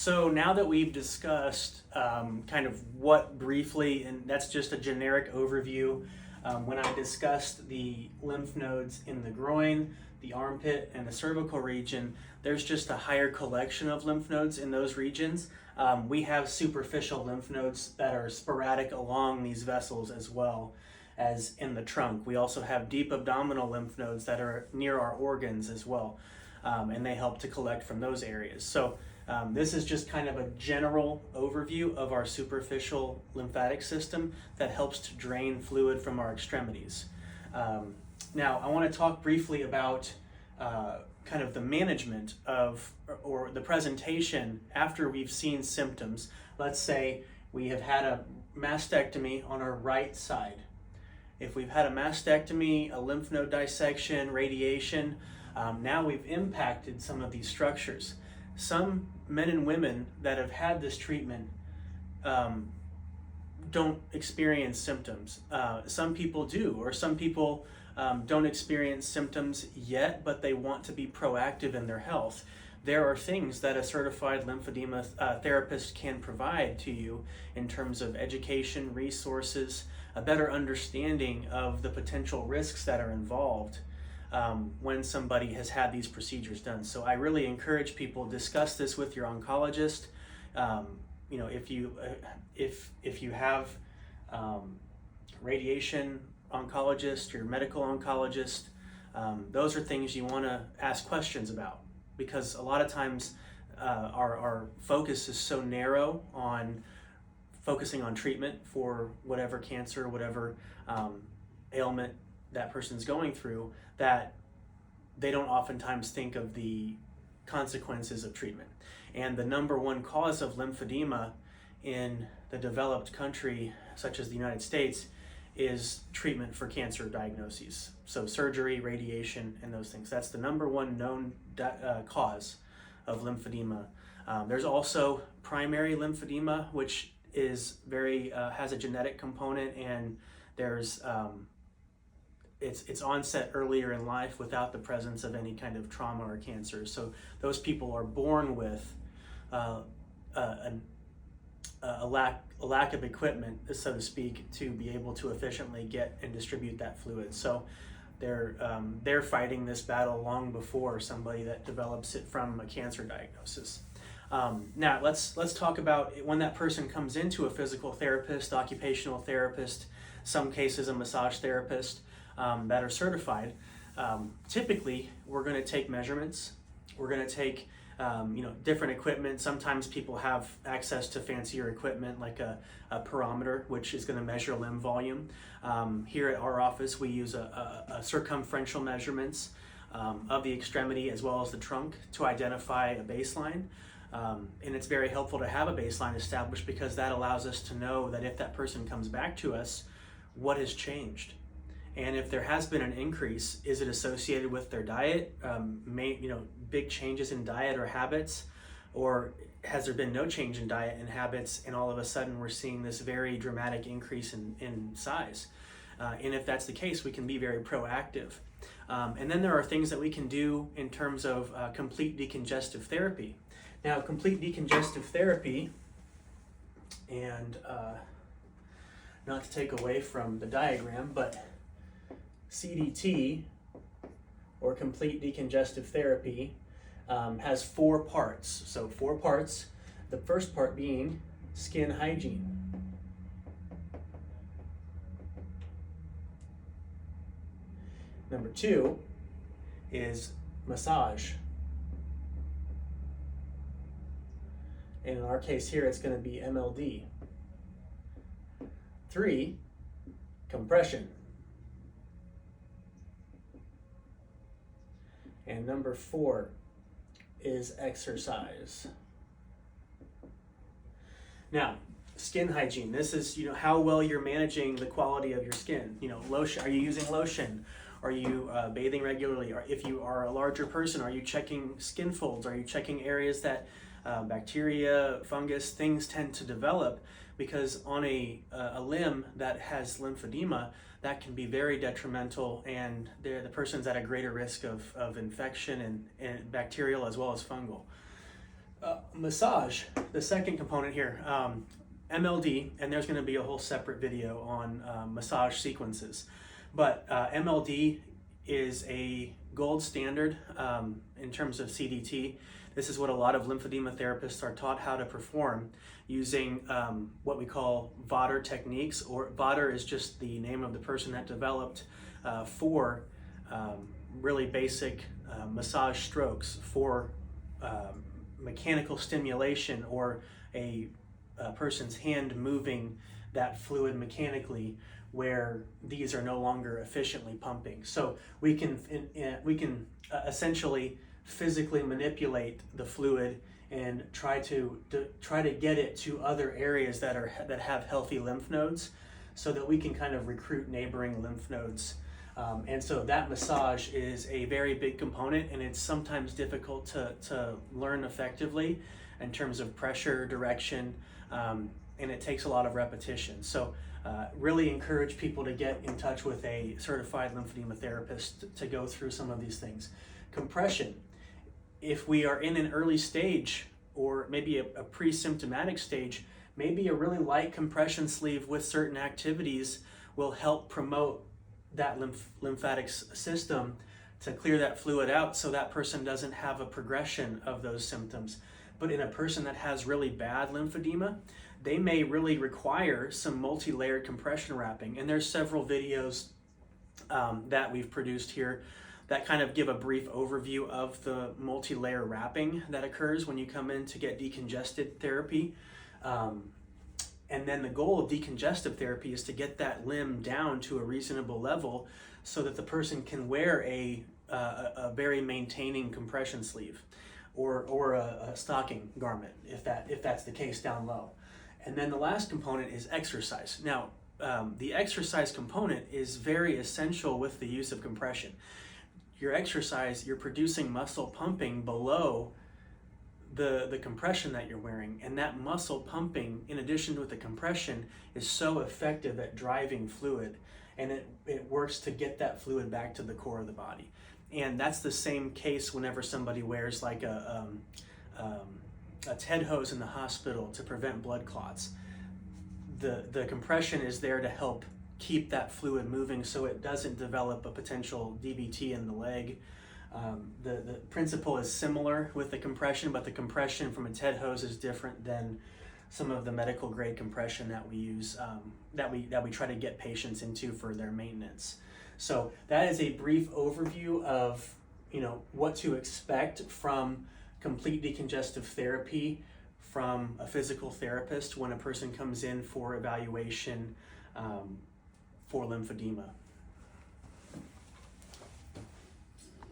So now that we've discussed kind of what briefly, and that's just a generic overview, when I discussed the lymph nodes in the groin, the armpit, and the cervical region, there's just a higher collection of lymph nodes in those regions. We have superficial lymph nodes that are sporadic along these vessels as well as in the trunk. We also have deep abdominal lymph nodes that are near our organs as well, and they help to collect from those areas. So this is just kind of a general overview of our superficial lymphatic system that helps to drain fluid from our extremities. Now, I want to talk briefly about kind of the management of, or the presentation after we've seen symptoms. Let's say we have had a mastectomy on our right side. If we've had a mastectomy, a lymph node dissection, radiation, now we've impacted some of these structures. Some men and women that have had this treatment don't experience symptoms. Some people do, or some people don't experience symptoms yet, but they want to be proactive in their health. There are things that a certified lymphedema therapist can provide to you in terms of education, resources, a better understanding of the potential risks that are involved when somebody has had these procedures done. So I really encourage people, discuss this with your oncologist. You know, if you have radiation oncologist, your medical oncologist, those are things you want to ask questions about, because a lot of times our focus is so narrow on focusing on treatment for whatever cancer, whatever ailment that person's going through, that they don't oftentimes think of the consequences of treatment. And the number one cause of lymphedema in the developed country, such as the United States, is treatment for cancer diagnoses. So surgery, radiation, and those things. That's the number one known cause of lymphedema. There's also primary lymphedema, which is has a genetic component, and there's it's onset earlier in life without the presence of any kind of trauma or cancer. So those people are born with a lack of equipment, so to speak, to be able to efficiently get and distribute that fluid. So they're fighting this battle long before somebody that develops it from a cancer diagnosis. Now let's talk about when that person comes into a physical therapist, occupational therapist, some cases a massage therapist that are certified. Typically, we're going to take measurements. We're going to take different equipment. Sometimes people have access to fancier equipment like a pyrometer, which is going to measure limb volume. Here at our office, we use a circumferential measurements of the extremity as well as the trunk to identify a baseline. And it's very helpful to have a baseline established, because that allows us to know that if that person comes back to us, what has changed. And if there has been an increase, is it associated with their diet, big changes in diet or habits, or has there been no change in diet and habits, and all of a sudden we're seeing this very dramatic increase in size? And if that's the case, we can be very proactive. And then there are things that we can do in terms of complete decongestive therapy. Now, complete decongestive therapy, and not to take away from the diagram, but CDT, or complete decongestive therapy, has 4 parts. So 4 parts, the first part being skin hygiene. Number 2 is massage. And in our case here, it's going to be MLD. 3, compression. And number 4 is exercise. Now, skin hygiene. This is, how well you're managing the quality of your skin. Lotion. Are you using lotion? Are you bathing regularly? Or if you are a larger person, are you checking skin folds? Are you checking areas that bacteria, fungus, things tend to develop? Because on a limb that has lymphedema, that can be very detrimental, and the person's at a greater risk of infection and bacterial as well as fungal. Massage, the second component here, MLD, and there's going to be a whole separate video on massage sequences, but MLD is a gold standard in terms of CDT. This is what a lot of lymphedema therapists are taught how to perform using what we call Vater techniques, or Vater is just the name of the person that developed four really basic massage strokes for mechanical stimulation, or a person's hand moving that fluid mechanically where these are no longer efficiently pumping. So we can essentially physically manipulate the fluid and try to get it to other areas that have healthy lymph nodes, so that we can kind of recruit neighboring lymph nodes. And so that massage is a very big component, and it's sometimes difficult to learn effectively in terms of pressure, direction, and it takes a lot of repetition. So really encourage people to get in touch with a certified lymphedema therapist to go through some of these things. Compression. If we are in an early stage, or maybe a pre-symptomatic stage, maybe a really light compression sleeve with certain activities will help promote that lymphatic system to clear that fluid out, so that person doesn't have a progression of those symptoms. But in a person that has really bad lymphedema, they may really require some multi-layered compression wrapping. And there's several videos that we've produced here that kind of give a brief overview of the multi-layer wrapping that occurs when you come in to get decongested therapy. And then the goal of decongestive therapy is to get that limb down to a reasonable level so that the person can wear a very maintaining compression sleeve, or a stocking garment if that's the case down low. And then the last component is exercise. Now, the exercise component is very essential with the use of compression. Your exercise, you're producing muscle pumping below the compression that you're wearing, and that muscle pumping, in addition with the compression, is so effective at driving fluid, and it works to get that fluid back to the core of the body. And that's the same case whenever somebody wears like a TED hose in the hospital to prevent blood clots. The compression is there to help keep that fluid moving so it doesn't develop a potential DVT in the leg. The principle is similar with the compression, but the compression from a TED hose is different than some of the medical grade compression that we use, that we try to get patients into for their maintenance. So that is a brief overview of what to expect from complete decongestive therapy from a physical therapist when a person comes in for evaluation for lymphedema.